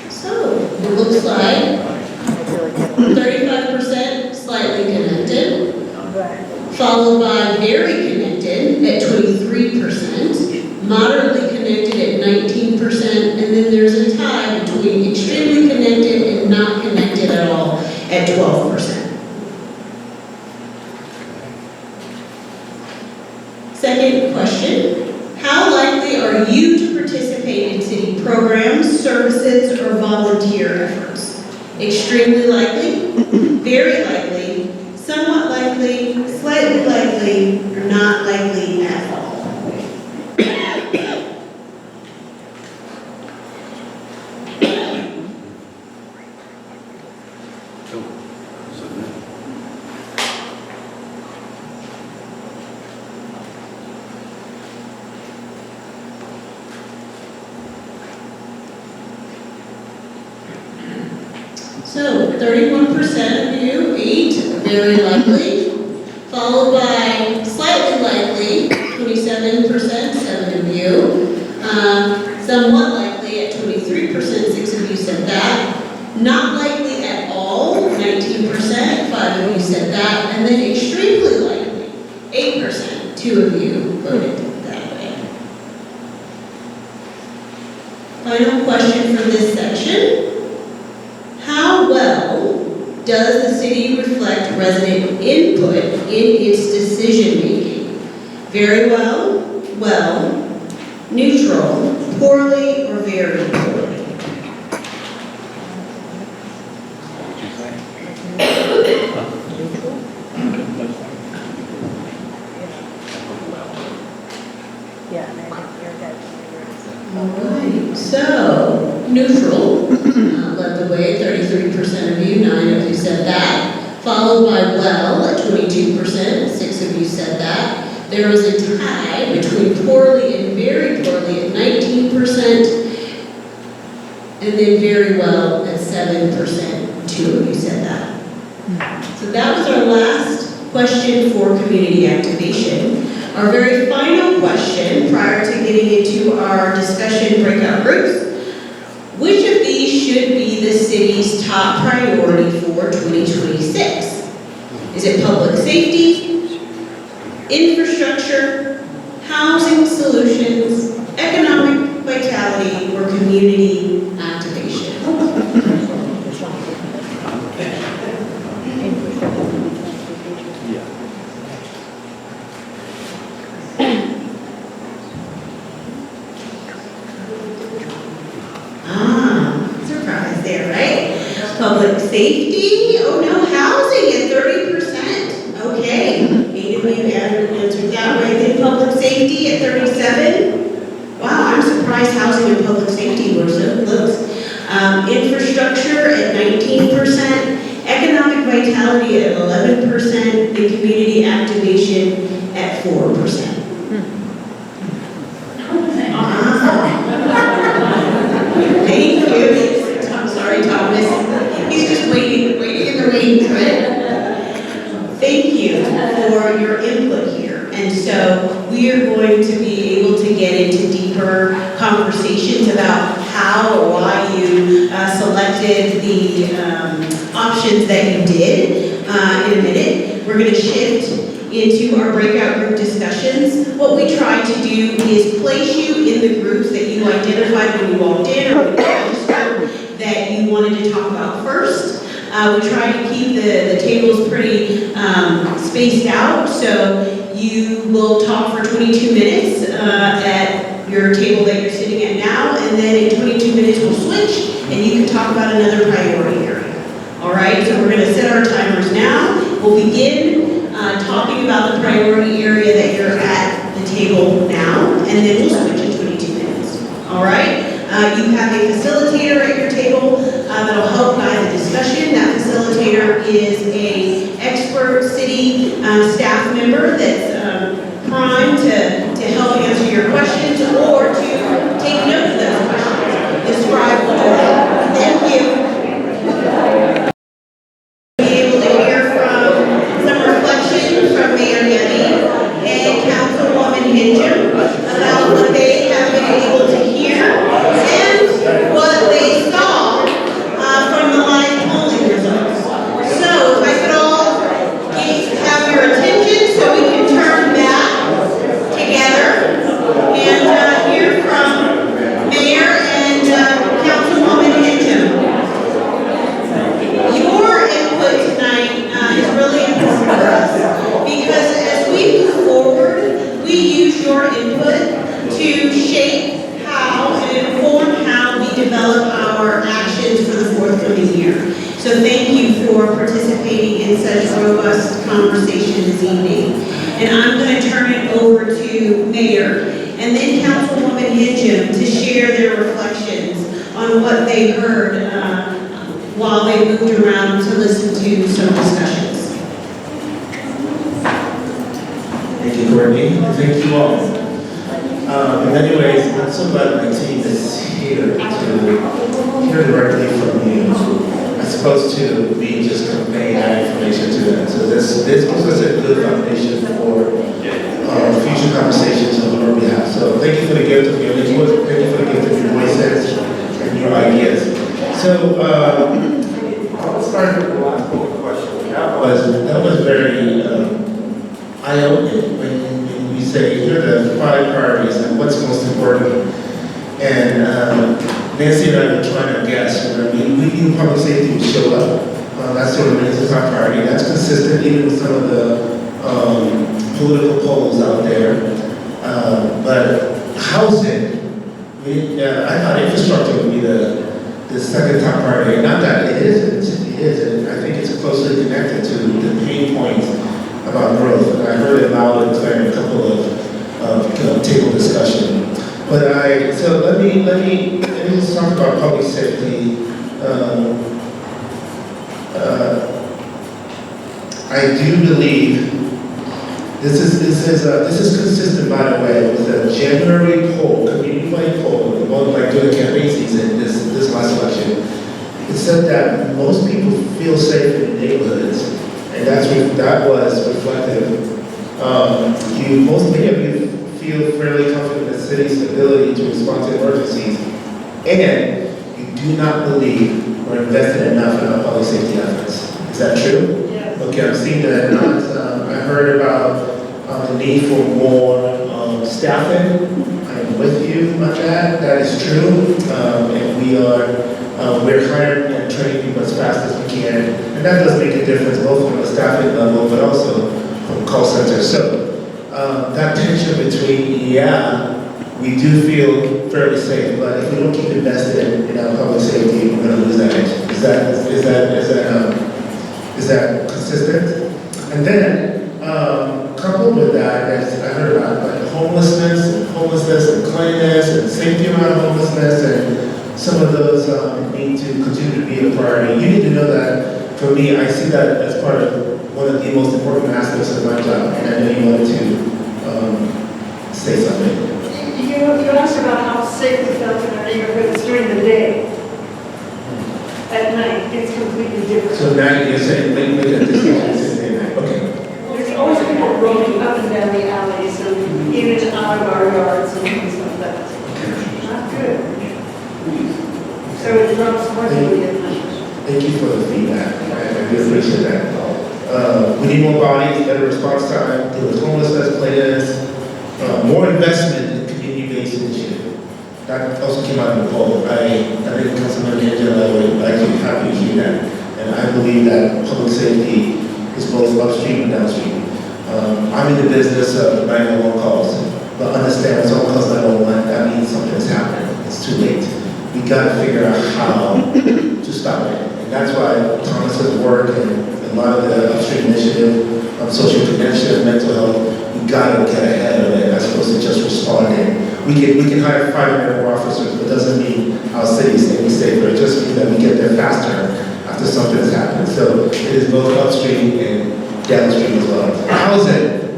So, it looks like 35% slightly connected, followed by very connected at 23%, moderately connected at 19%, and then there's a tie between extremely connected and not connected at all at 12%. Second question, how likely are you to participate in city programs, services, or volunteer efforts? Extremely likely, very likely, somewhat likely, slightly likely, or not likely at all? So 31% of you, 8, very likely, followed by slightly likely, 27%, 7 of you, somewhat likely at 23%, 6 of you said that, not likely at all, 19%, 5 of you said that, and then extremely likely, 8%, 2 of you voted that way. Final question for this section. How well does the city reflect resident input in its decision making? Very well, well, neutral, poorly, or very poorly? Yeah, and I think your guys' All right, so neutral led the way, 33% of you, 9 of you said that, followed by well at 22%, 6 of you said that. There was a tie between poorly and very poorly at 19%, and then very well at 7%, 2 of you said that. So that was our last question for community activation. Our very final question, prior to getting into our discussion breakout groups, which of these should be the city's top priority for 2026? Is it public safety, infrastructure, housing solutions, economic vitality, or community activation? Surprise there, right? Public safety, oh no, housing at 30%. Okay, 8 of you answered that way. Then public safety at 37. Wow, I'm surprised housing and public safety were so close. Infrastructure at 19%, economic vitality at 11%, and community activation at 4%. Thank you. I'm sorry, Thomas. He's just waiting in the wings, right? Thank you for your input here. And so we are going to be able to get into deeper conversations about how or why you selected the options that you did in a minute. We're going to shift into our breakout group discussions. What we try to do is place you in the groups that you identified when you walked in or when you registered that you wanted to talk about first. We try to keep the tables pretty spaced out, so you will talk for 22 minutes at your table that you're sitting at now, and then in 22 minutes we'll switch, and you can talk about another priority area. All right, so we're going to set our timers now. We'll begin talking about the priority area that you're at the table now, and then we'll switch in 22 minutes. All right? You have a facilitator at your table that'll help guide the discussion. That facilitator is an expert city staff member that's primed to help answer your questions or to take note of those questions. The scribe will do that. Thank you. Be able to hear from some reflection from Mayor Yemi and Councilwoman Henjum about what they have been able to hear and what they saw from the live polling results. So if I could all have your attention so we can turn back together and hear from Mayor and Councilwoman Henjum. Your input tonight is really important for us because as we move forward, we use your input to shape how and inform how we develop our actions for the forthcoming year. So thank you for participating in such robust conversation this evening. And I'm going to turn it over to Mayor and then Councilwoman Henjum to share their reflections on what they heard while they moved around to listen to some discussions. Thank you, Courtney. Thank you all. In many ways, I'm so glad my team is here to hear directly from you, as opposed to me just conveying that information to them. So this gives us a good foundation for future conversations on our behalf. So thank you for the gift of your input. Thank you for the gift of your voices and your ideas. So I'll start with the last question. That was very eye-opening when you say here are the 5 priorities and what's most important. And Nancy and I were trying to guess. We knew public safety would show up. That's sort of Nancy's top priority. That's consistent even with some of the political polls out there. But housing, I thought infrastructure would be the second top priority. Not that it isn't. It is, and I think it's closely connected to the pain points about growth. And I heard it loud and clear in a couple of table discussion. But so let me just talk about public safety. I do believe this is consistent, by the way, with a January poll, community-wide poll, the one like during the campaign season, this last election. It said that most people feel safe in neighborhoods, and that was reflective. Many of you feel fairly confident in the city's ability to respond to emergencies, and you do not believe we're invested enough in our public safety efforts. Is that true? Yes. Okay, I've seen that. I heard about the need for more staffing. I'm with you on that. That is true, and we're hiring and training people as fast as we can, and that does make a difference both from the staffing level, but also from call centers. So that tension between, we do feel fairly safe, but if we don't keep invested in our public safety, we're going to lose that edge. Is that consistent? And then, coupled with that, as I heard about like homelessness and cleanliness and safety around homelessness, and some of those need to continue to be a priority. You need to know that for me, I see that as part of one of the most important aspects of my job, and I know you wanted to say something. You asked about how safe we felt in our neighborhoods during the day. At night, it's completely different. So now you're saying, make a distinction at night. Okay. There's always people roaming up and down the alleys and in and out of our yards and things like that. Not good. So it runs more than at night. Thank you for the feedback. I really appreciate that. We need more bodies, better response time, deal with homelessness, cleanliness, more investment in community initiative. That also came out of the poll. I think Councilman Henjum and I were actually happy to hear that. And I believe that public safety is both upstream and downstream. I'm in the business of 911 calls, but understand when someone calls 911, that means something's happening. It's too late. We got to figure out how to stop it. And that's why Thomas's work and a lot of the upstream initiative on social connection, mental health, we got to get ahead of it as opposed to just responding. We can hire 500 more officers, but it doesn't mean our city is any safer. It just means that we get there faster after something has happened. So it is both upstream and downstream as well. Housing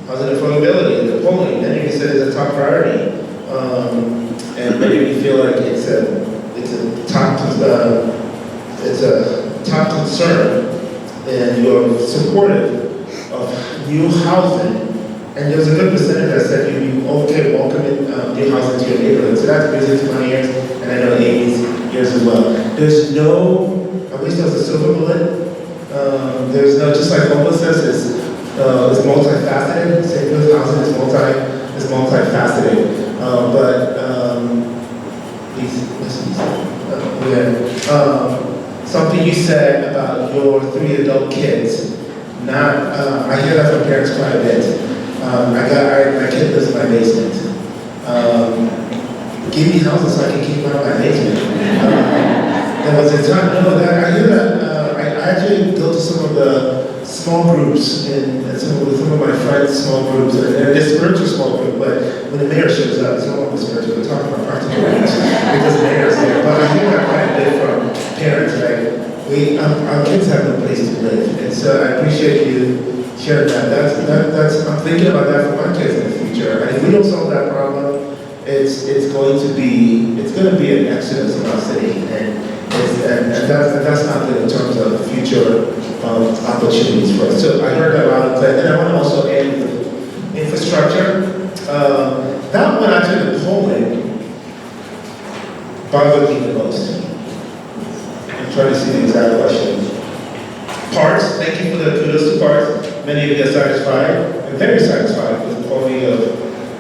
affordability, the polling, many of you said it's a top priority. And many of you feel like it's a top concern, and you're supportive of new housing. And there's a good percentage that said you'd be okay welcoming new housing to your neighborhood. So that's busy to my ears, and I know Amy's ears as well. There's no, I wish there was a silver bullet. There's no, just like homelessness is multifaceted. Same with housing is multifaceted. Something you said about your 3 adult kids. I hear that from parents quite a bit. My kid lives in my basement. Give me houses so I can keep them out of my basement. There was a time, I hear that. I actually go to some of the small groups and some of my friends' small groups, and they're spiritual small group, but when the mayor shows up, it's no longer spiritual, we're talking about practical things because the mayor's there. But I hear that quite a bit from parents, our kids have no place to live, and so I appreciate you sharing that. I'm thinking about that for my kids in the future, and if we don't solve that problem, it's going to be an exodus in our city, and that's not good in terms of future opportunities for us. So I heard that loud and clear. And I want to also end with infrastructure. That one actually, the polling bothered me the most. I'm trying to see the exact question. Parts, thank you for the kudos to parts. Many of you are satisfied. I'm very satisfied with the quality of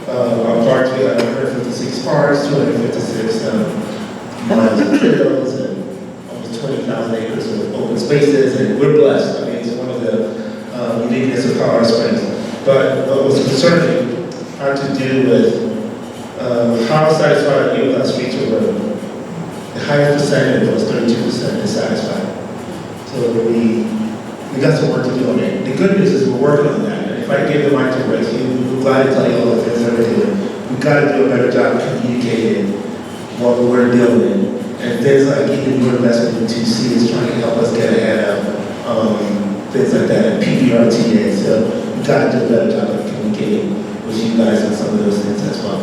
our parts. We had 156 parts, 256 miles of trails, and 20,000 acres of open spaces, and we're blessed. I mean, it's one of the uniqueness of Colorado Springs. But what was concerning had to do with how satisfied are you with our streets or road. The highest percentage was 32% dissatisfied. So we got some work to do on it. The good news is we're working on that. And if I give the mic to Rick, we're glad to tell you all the things that we're doing. We've got to do a better job communicating what we're doing. And things like even your investment in 2C is trying to help us get ahead of things like that, and PBRTA. So we've got to do a better job of communicating with you guys on some of those things as well.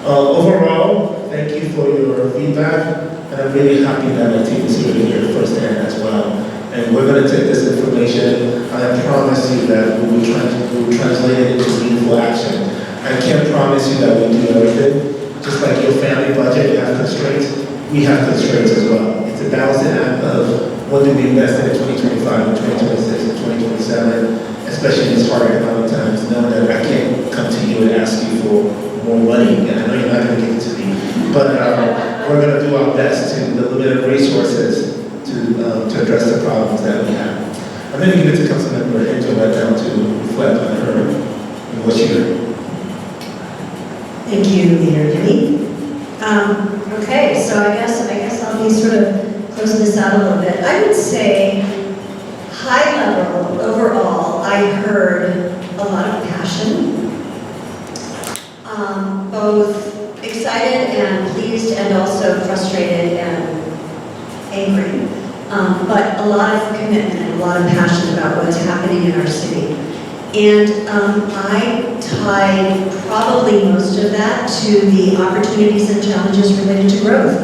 Overall, thank you for your feedback, and I'm really happy that my team is here to hear firsthand as well. And we're going to take this information, and I promise you that we will translate it into meaningful action. I can't promise you that we do everything. Just like your family budget, you have constraints. We have constraints as well. It's a balancing act of what do we invest in 2025 and 2026 and 2027, especially in these hard economic times, knowing that I can't come to you and ask you for more money, and I know you're not going to give it to me, but we're going to do our best to the limited resources to address the problems that we have. I'm going to give it to Councilmember Henjum right now to reflect on her and what she heard. Thank you, Mayor Yemi. Okay, so I guess I'll be sort of closing this out a little bit. I would say, high level, overall, I heard a lot of passion, both excited and pleased, and also frustrated and angry. But a lot of commitment and a lot of passion about what's happening in our city. And I tied probably most of that to the opportunities and challenges related to growth.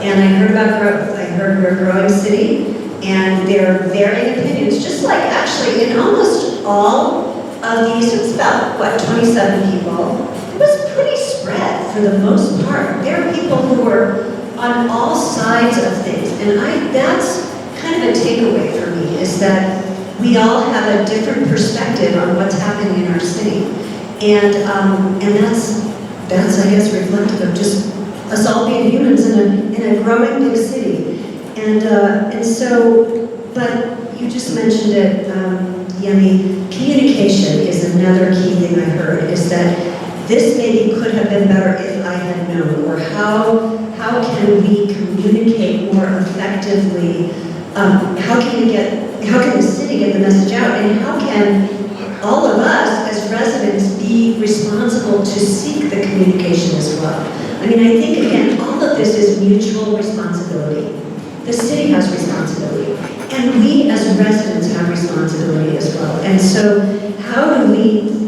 And I heard about growth. I heard we're a growing city, and there are varying opinions, just like actually in almost all of these, it's about, 27 people. It was pretty spread for the most part. There are people who were on all sides of things, and that's kind of a takeaway for me, is that we all have a different perspective on what's happening in our city. And that's, I guess, reflective of just us all being humans in a growing big city. And so, but you just mentioned it, Yemi, communication is another key thing I heard, is that this maybe could have been better if I had known, or how can we communicate more effectively? How can the city get the message out, and how can all of us as residents be responsible to seek the communication as well? I mean, I think, again, all of this is mutual responsibility. The city has responsibility, and we as residents have responsibility as well. And so, how do we,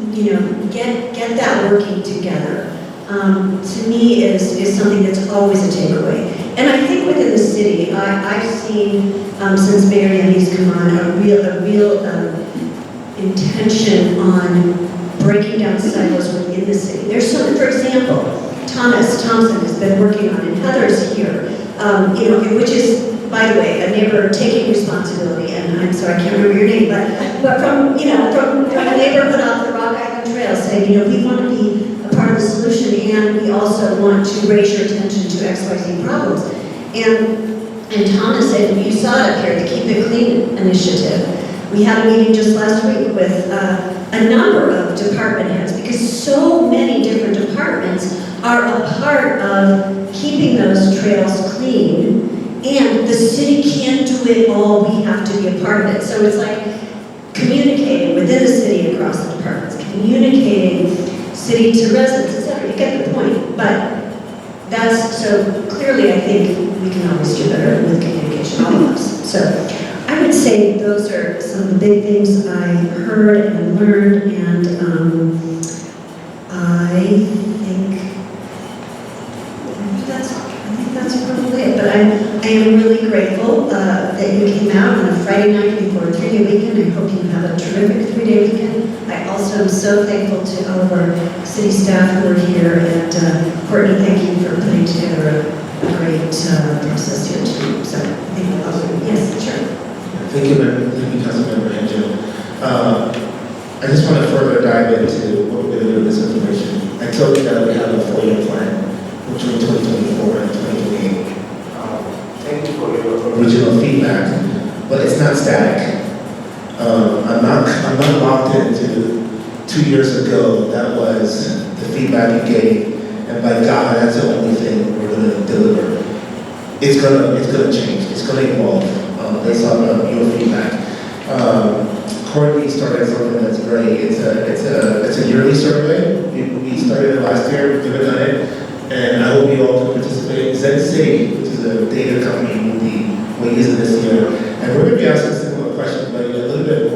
get that working together? To me, is something that's always a takeaway. And I think within the city, I've seen since Mayor Yemi's come on a real intention on breaking down silos within the city. There's some, for example, Thomas Thompson has been working on, and Heather's here, which is, by the way, a neighbor taking responsibility, and I'm sorry, I can't remember your name, but from a neighborhood off the Rock Island Trail saying, we want to be a part of the solution, and we also want to raise your attention to XYZ problems. And Thomas said, you saw it up here, the Keep It Clean initiative. We had a meeting just last week with a number of department heads, because so many different departments are a part of keeping those trails clean, and the city can't do it all, we have to be a part of it. So it's like communicating within the city across the departments, communicating city to residents, etc. You get the point, but that's, so clearly I think we can always do better with communication, all of us. So I would say those are some of the big things I heard and learned, and I think that's probably it. But I am really grateful that you came out on a Friday night before a 3-day weekend. I hope you have a terrific 3-day weekend. I also am so thankful to all of our city staff who are here, and Courtney, thank you for putting together a great process here too. So thank you all. Yes, sure. Thank you, Councilmember Henjum. I just want to further dive into what we're going to do with this information. I told you that we have a 4-year plan between 2024 and 2028. Thank you for your original feedback, but it's not static. I'm not locked into 2 years ago. That was the feedback you gave, and by God, that's the only thing we're going to deliver. It's gonna change. It's gonna evolve based on your feedback. Courtney started something that's great. It's a yearly survey. We started it last year. We've never done it, and I hope you all can participate. Zen City, which is a data company, will be using this year, and we're going to be asking similar questions, but a little bit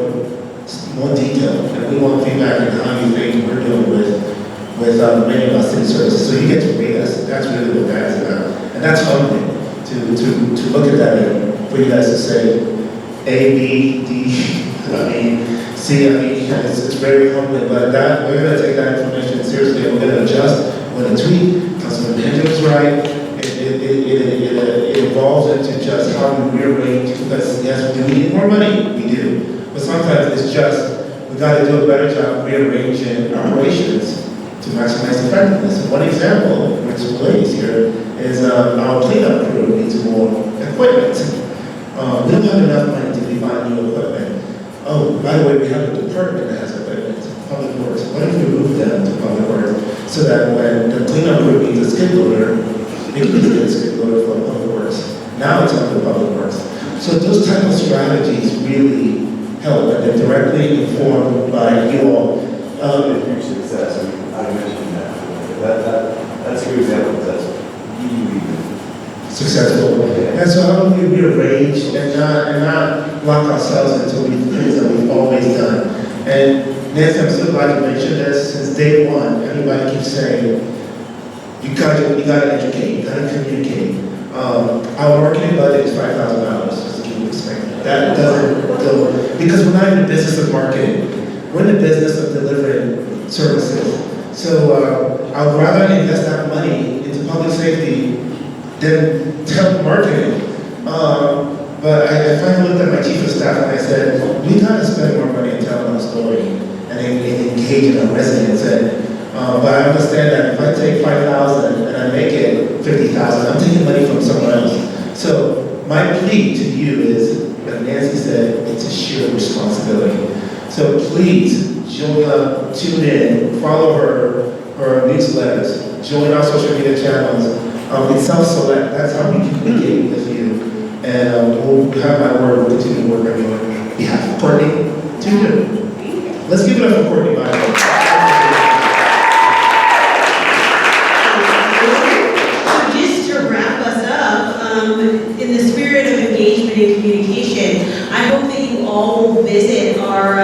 more detail. And we want feedback on how you think we're doing with many of our city services. So you get to read us. That's really what that is about, and that's humbling to look at that and for you guys to say A, B, D. C, it's very humbling, but we're going to take that information seriously, and we're going to adjust. We're going to tweak. Councilman Henjum is right. It evolves into just how we rearrange, because yes, do we need more money? We do. But sometimes it's just, we got to do a better job rearranging operations to maximize effectiveness. One example, which is here, is our cleanup crew needs more equipment. We don't have enough money to buy new equipment. Oh, by the way, we have a department that has equipment, Public Works. What if we move them to Public Works so that when the cleanup crew needs a skid loader, they can get a skid loader from Public Works. Now it's on the Public Works. So those type of strategies really help, and they're directly informed by you all. Huge success. I mentioned that. That's a good example. That's really successful. And so how do we rearrange and not lock ourselves into things that we've always done? And Nancy, I'm so glad you mentioned this. Since day one, everybody keeps saying, you gotta educate, you gotta communicate. Our marketing budget is $5,000, just to keep you expecting. That doesn't go, because we're not in the business of marketing. We're in the business of delivering services. So I would rather invest that money into public safety than tell marketing. But I finally looked at my chief of staff and I said, we gotta spend more money in telling our story and engage in our residents. But I understand that if I take 5,000 and I make it 50,000, I'm taking money from somewhere else. So my plea to you is, like Nancy said, it's a shared responsibility. So please, tune in, follow her newsletters, join our social media channels. It's self-select, that's how we communicate with you. And we'll have my word, we'll continue to work on your behalf. Courtney, tune in. Let's give it up for Courtney, by the way. Just to wrap us up, in the spirit of engagement and communication, I hope that you all will visit our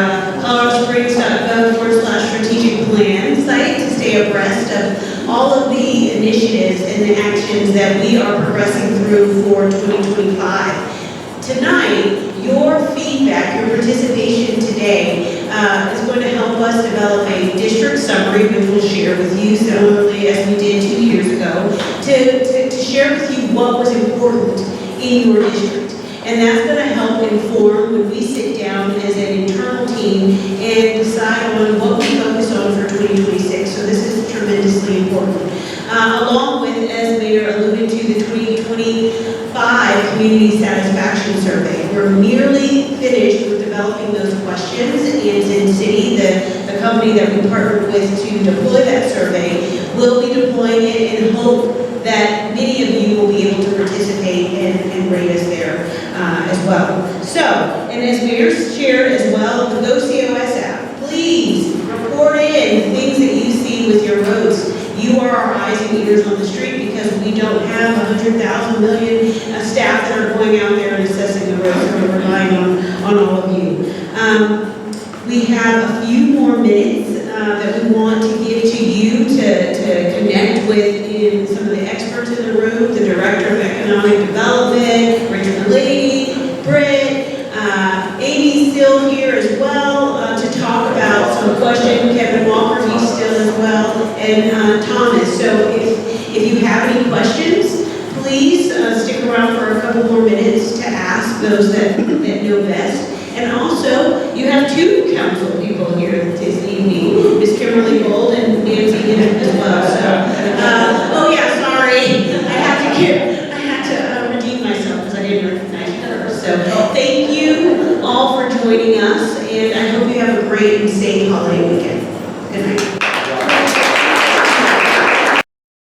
coloradosprings.gov/strategic plan site to stay abreast of all of the initiatives and the actions that we are progressing through for 2025. Tonight, your feedback, your participation today is going to help us develop a district summary, which we'll share with you similarly as we did 2 years ago, to share with you what was important in your district. And that's going to help inform when we sit down as an internal team and decide on what we focus on for 2026. So this is tremendously important. Along with, as Mayor alluded to, the 2025 Community Satisfaction Survey. We're nearly finished with developing those questions, and Sin City, the company that we partnered with to deploy that survey, will be deploying it and hope that many of you will be able to participate and rate us there as well. So, and as Mayor shared as well, the Go COS app, please report in things that you see with your roads. You are our eyes and ears on the street because we don't have 100,000 million staff that are going out there and assessing the roads, so we're relying on all of you. We have a few more minutes that we want to give to you to connect with some of the experts in the room, the Director of Economic Development, Richard Lady, Britt, Amy's still here as well to talk about some questions. Kevin Walker, he's still as well, and Thomas. So if you have any questions, please stick around for a couple more minutes to ask those that know best. And also, you have two council people here this evening, Ms. Kimberly Gold and Nancy Henjum as well. So, oh yeah, sorry, I had to redeem myself because I didn't recognize you first. So thank you all for joining us, and I hope you have a great and safe holiday